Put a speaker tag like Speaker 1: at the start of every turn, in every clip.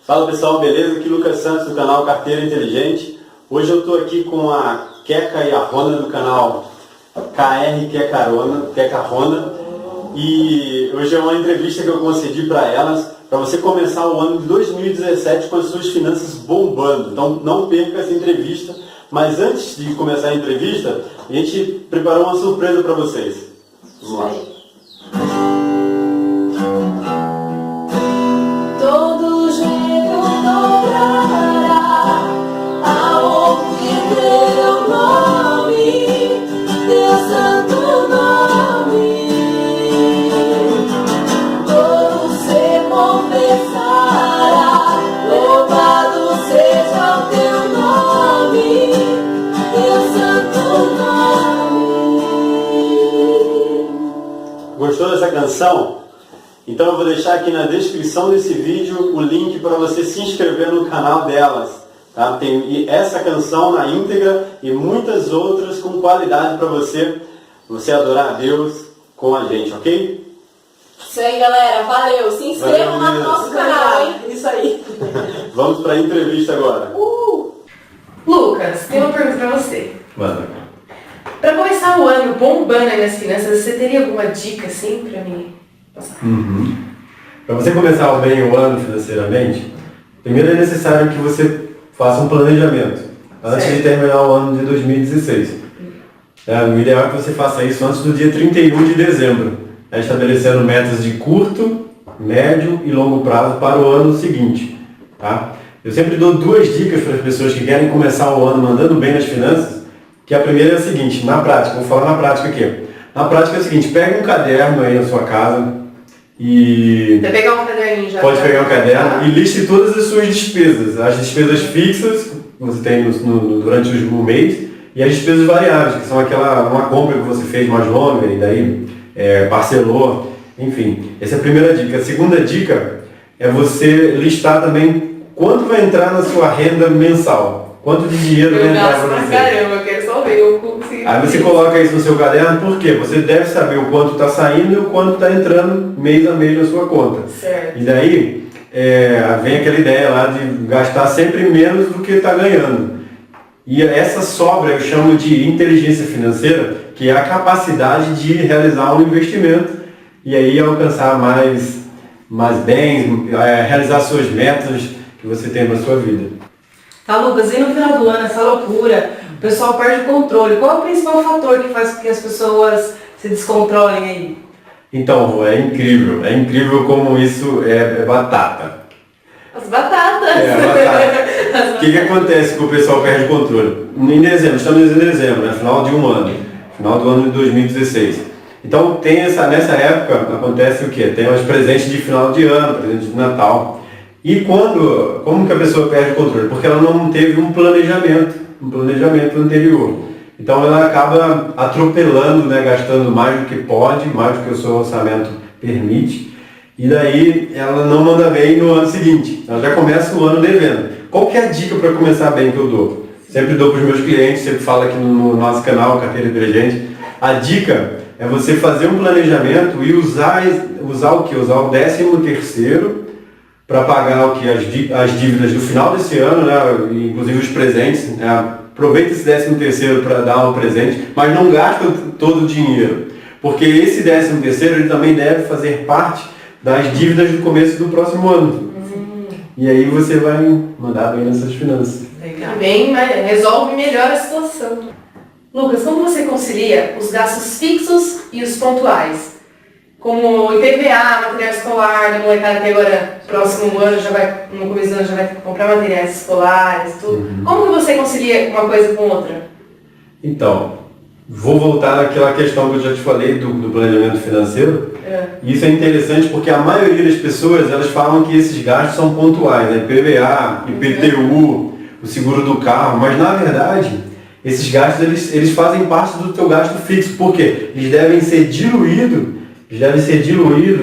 Speaker 1: Fala pessoal, beleza? Aqui Lucas Santos do canal Carteira Inteligente. Hoje eu estou aqui com a Queca e a Rona do canal KR Queca Rona. E hoje é uma entrevista que eu concedi para elas, para você começar o ano de 2017 com as suas finanças bombando. Então não perca essa entrevista, mas antes de começar a entrevista, a gente preparou uma surpresa para vocês. Vamos lá.
Speaker 2: Todo jeito dobrará ao ouvir teu nome, teu santo nome. Todo ser confessará, louvado seja o teu nome, teu santo nome.
Speaker 1: Gostou dessa canção? Então eu vou deixar aqui na descrição desse vídeo o link para você se inscrever no canal delas. Tá? Tem essa canção na íntegra e muitas outras com qualidade para você adorar a Deus com a gente, ok?
Speaker 2: Isso aí, galera. Valeu. Se inscrevam lá no nosso canal, hein? Isso aí.
Speaker 1: Vamos para a entrevista agora.
Speaker 3: Lucas, tem uma pergunta pra você.
Speaker 1: Manda.
Speaker 3: Pra começar o ano bombando aí nas finanças, você teria alguma dica assim pra mim passar?
Speaker 4: Para você começar bem o ano financeiramente, primeiro é necessário que você faça um planejamento antes de terminar o ano de 2016. O ideal é que você faça isso antes do dia 31 de dezembro, estabelecendo metas de curto, médio e longo prazo para o ano seguinte. Tá? Eu sempre dou duas dicas para as pessoas que querem começar o ano mandando bem nas finanças, que a primeira é a seguinte, na prática, vou falar na prática aqui. Na prática é o seguinte, pega um caderno aí na sua casa e...
Speaker 3: Você pegar um caderninho já.
Speaker 4: Pode pegar um caderno e liste todas as suas despesas. As despesas fixas que você tem durante o mês e as despesas variáveis, que são uma compra que você fez mais longa e daí parcelou, enfim. Essa é a primeira dica. A segunda dica é você listar também quanto vai entrar na sua renda mensal. Quanto de dinheiro vai entrar para você.
Speaker 3: Caramba, eu quero só ver, eu consigo.
Speaker 4: Aí você coloca isso no seu caderno, por quê? Você deve saber o quanto está saindo e o quanto está entrando mês a mês na sua conta.
Speaker 3: Certo.
Speaker 4: E daí vem aquela ideia lá de gastar sempre menos do que está ganhando. E essa sobra eu chamo de inteligência financeira, que é a capacidade de realizar um investimento e aí alcançar mais bens, realizar suas metas que você tem na sua vida.
Speaker 5: Tá, Lucas, e no final do ano, essa loucura, o pessoal perde o controle. Qual é o principal fator que faz com que as pessoas se descontrolem aí?
Speaker 4: Então, é incrível como isso é batata.
Speaker 3: As batatas.
Speaker 4: Batata. O que acontece que o pessoal perde o controle? Em dezembro, estamos em dezembro, final de um ano, final do ano de 2016. Então, nessa época, acontece o quê? Tem os presentes de final de ano, presentes de Natal. E como que a pessoa perde o controle? Porque ela não teve um planejamento anterior. Então ela acaba atropelando, gastando mais do que pode, mais do que o seu orçamento permite. E daí ela não manda bem no ano seguinte. Ela já começa o ano devendo. Qual que é a dica para começar bem que eu dou? Sempre dou para os meus clientes, sempre falo aqui no nosso canal Carteira Inteligente. A dica é você fazer um planejamento e usar o quê? Usar o 13º para pagar as dívidas do final desse ano, inclusive os presentes. Aproveita esse 13º para dar um presente, mas não gasta todo o dinheiro, porque esse 13º ele também deve fazer parte das dívidas do começo do próximo ano. E aí você vai mandar bem nessas finanças.
Speaker 3: Legal. Bem, resolve melhor a situação. Lucas, como você concilia os gastos fixos e os pontuais? Como IPVA, material escolar, da molecada que agora, próximo ano, no começo do ano, já vai comprar materiais escolares, tudo. Como que você concilia uma coisa com outra?
Speaker 4: Então, vou voltar naquela questão que eu já te falei do planejamento financeiro. Isso é interessante porque a maioria das pessoas, elas falam que esses gastos são pontuais, IPVA, IPTU, o seguro do carro, mas na verdade, esses gastos, eles fazem parte do teu gasto fixo. Por quê? Eles devem ser diluídos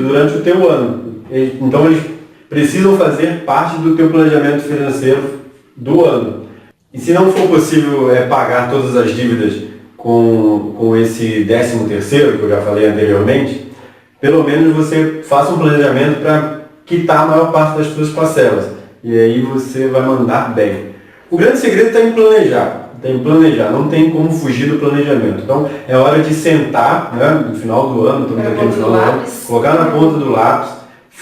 Speaker 4: durante o teu ano. Então eles precisam fazer parte do teu planejamento financeiro do ano. E se não for possível pagar todas as dívidas com esse 13º que eu já falei anteriormente, pelo menos você faça um planejamento para quitar a maior parte das suas parcelas. e aí você vai mandar bem. O grande segredo está em planejar, não tem como fugir do planejamento. Então é hora de sentar, né, no final do ano, estamos aqui no final do ano, colocar na ponta do lápis,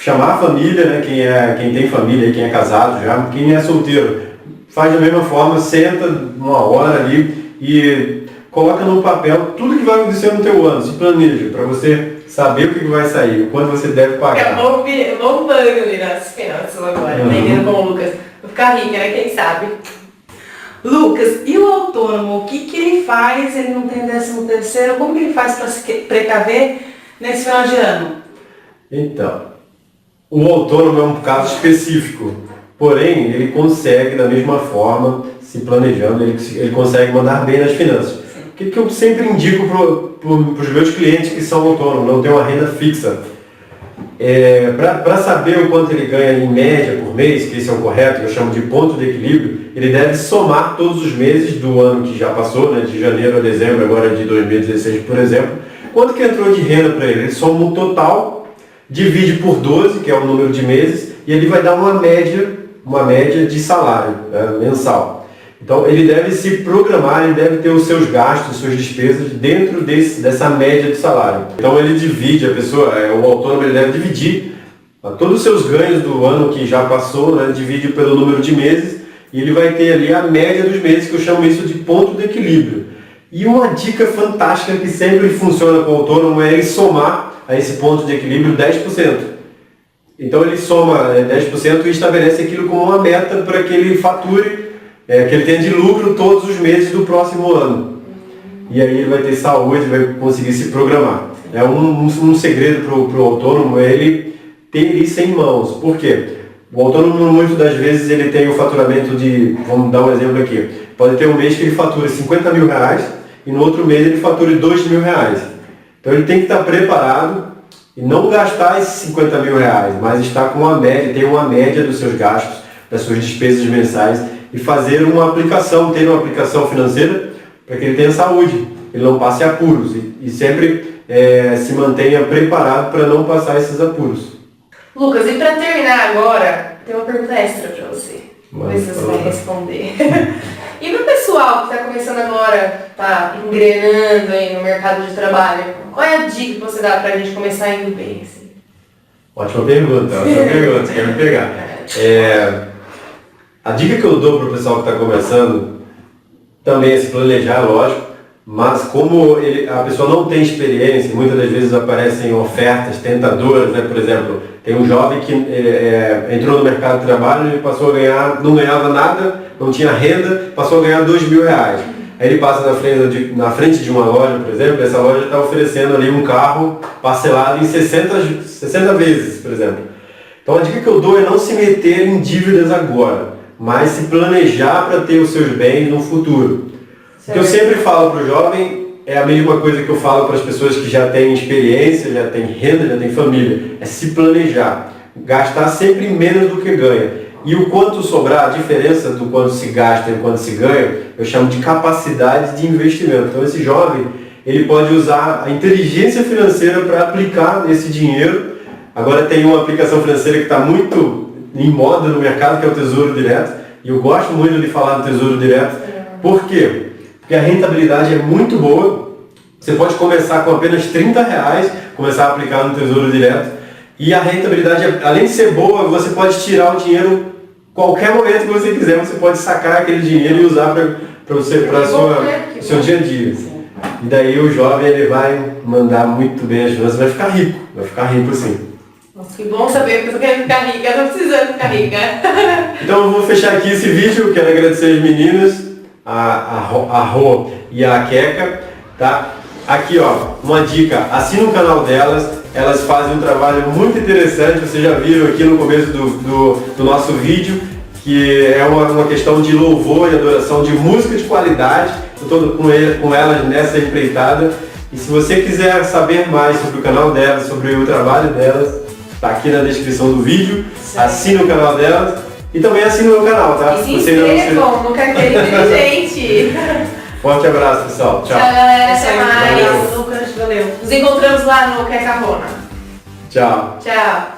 Speaker 4: chamar a família, né, quem tem família, quem é casado já, quem é solteiro, faz da mesma forma, senta uma hora ali e coloca no papel tudo que vai acontecer no teu ano, se planeja, para você saber o que vai sair, o quanto você deve pagar.
Speaker 3: Acabou bombando ali nas finanças agora, aprendendo com o Lucas. Vou ficar rica, né? Quem sabe?
Speaker 5: Lucas, e o autônomo? O que ele faz? Ele não tem 13º? Como que ele faz para se precaver nesse final de ano?
Speaker 4: Então, o autônomo é um caso específico, porém ele consegue da mesma forma, se planejando, ele consegue mandar bem nas finanças. O que eu sempre indico para os meus clientes que são autônomos, não têm uma renda fixa? Para saber o quanto ele ganha em média por mês, que esse é o correto, que eu chamo de ponto de equilíbrio, ele deve somar todos os meses do ano que já passou, né, de janeiro a dezembro, agora de 2016, por exemplo, quanto que entrou de renda para ele. Ele soma o total, divide por 12, que é o número de meses, e ele vai dar uma média de salário, né, mensal. Então ele deve se programar, ele deve ter os seus gastos, suas despesas dentro dessa média de salário. Então ele divide, o autônomo ele deve dividir todos os seus ganhos do ano que já passou, né, divide pelo número de meses, e ele vai ter ali a média dos meses, que eu chamo isso de ponto de equilíbrio. E uma dica fantástica que sempre funciona com o autônomo é ele somar a esse ponto de equilíbrio 10%. Então ele soma 10% e estabelece aquilo como uma meta para que ele fature, que ele tenha de lucro todos os meses do próximo ano. E aí ele vai ter saúde, vai conseguir se programar. Um segredo para o autônomo é ele ter isso em mãos. Por quê? O autônomo muitas das vezes ele tem o faturamento de, vamos dar um exemplo aqui, pode ter um mês que ele fatura 50 mil reais e no outro mês ele fatura 2 mil reais. Então ele tem que estar preparado e não gastar esses 50 mil reais, mas estar com uma média, ter uma média dos seus gastos, das suas despesas mensais, e fazer ter uma aplicação financeira para que ele tenha saúde, ele não passe apuros e sempre se mantenha preparado para não passar esses apuros.
Speaker 3: Lucas, e para terminar agora, tem uma pergunta extra para você. Vamos ver se você vai responder. E para o pessoal que está começando agora, está engrenando aí no mercado de trabalho, qual é a dica que você dá para a gente começar indo bem? Assim?
Speaker 4: Ótima pergunta, você quer me pegar. A dica que eu dou para o pessoal que está começando também é se planejar, lógico, mas como a pessoa não tem experiência, muitas das vezes aparecem ofertas tentadoras, né? Por exemplo, tem um jovem que entrou no mercado de trabalho e passou a ganhar, não ganhava nada, não tinha renda, passou a ganhar 2 mil reais. Aí ele passa na frente de uma loja, por exemplo, essa loja está oferecendo ali um carro parcelado em 60 vezes, por exemplo. Então a dica que eu dou é não se meter em dívidas agora, mas se planejar para ter os seus bens no futuro. O que eu sempre falo para o jovem é a mesma coisa que eu falo para as pessoas que já têm experiência, já têm renda, já têm família. É se planejar. Gastar sempre menos do que ganha. E o quanto sobrar, a diferença do quanto se gasta e o quanto se ganha, eu chamo de capacidade de investimento. Então esse jovem, ele pode usar a inteligência financeira para aplicar esse dinheiro. Agora tem uma aplicação financeira que está muito em moda no mercado, que é o Tesouro Direto. E eu gosto muito de falar do Tesouro Direto. Por quê? Porque a rentabilidade é muito boa. Você pode começar com apenas R$30, começar a aplicar no Tesouro Direto. E a rentabilidade, além de ser boa, você pode tirar o dinheiro qualquer momento que você quiser. Você pode sacar aquele dinheiro e usar para o seu dia a dia. E daí o jovem ele vai mandar muito bem as finanças, vai ficar rico sim.
Speaker 3: Nossa, que bom saber, porque eu tô querendo ficar rica, eu tô precisando ficar rica.
Speaker 4: Então eu vou fechar aqui esse vídeo, quero agradecer as meninas, a Rô e a Queca, tá? Aqui ó, uma dica, assina o canal delas, elas fazem um trabalho muito interessante, vocês já viram aqui no começo do nosso vídeo, que é uma questão de louvor e adoração, de música de qualidade. Eu estou com elas nessa empreitada, e se você quiser saber mais sobre o canal delas, sobre o trabalho delas, tá aqui na descrição do vídeo, assine o canal delas e também assine o meu canal, tá?
Speaker 3: E se inscrevam no Carteira Inteligente.
Speaker 4: Forte abraço, pessoal. Tchau.
Speaker 3: Tchau, galera. Até mais.
Speaker 5: Lucas, valeu.
Speaker 3: Nos encontramos lá no Queca Rona.
Speaker 4: Tchau.
Speaker 3: Tchau.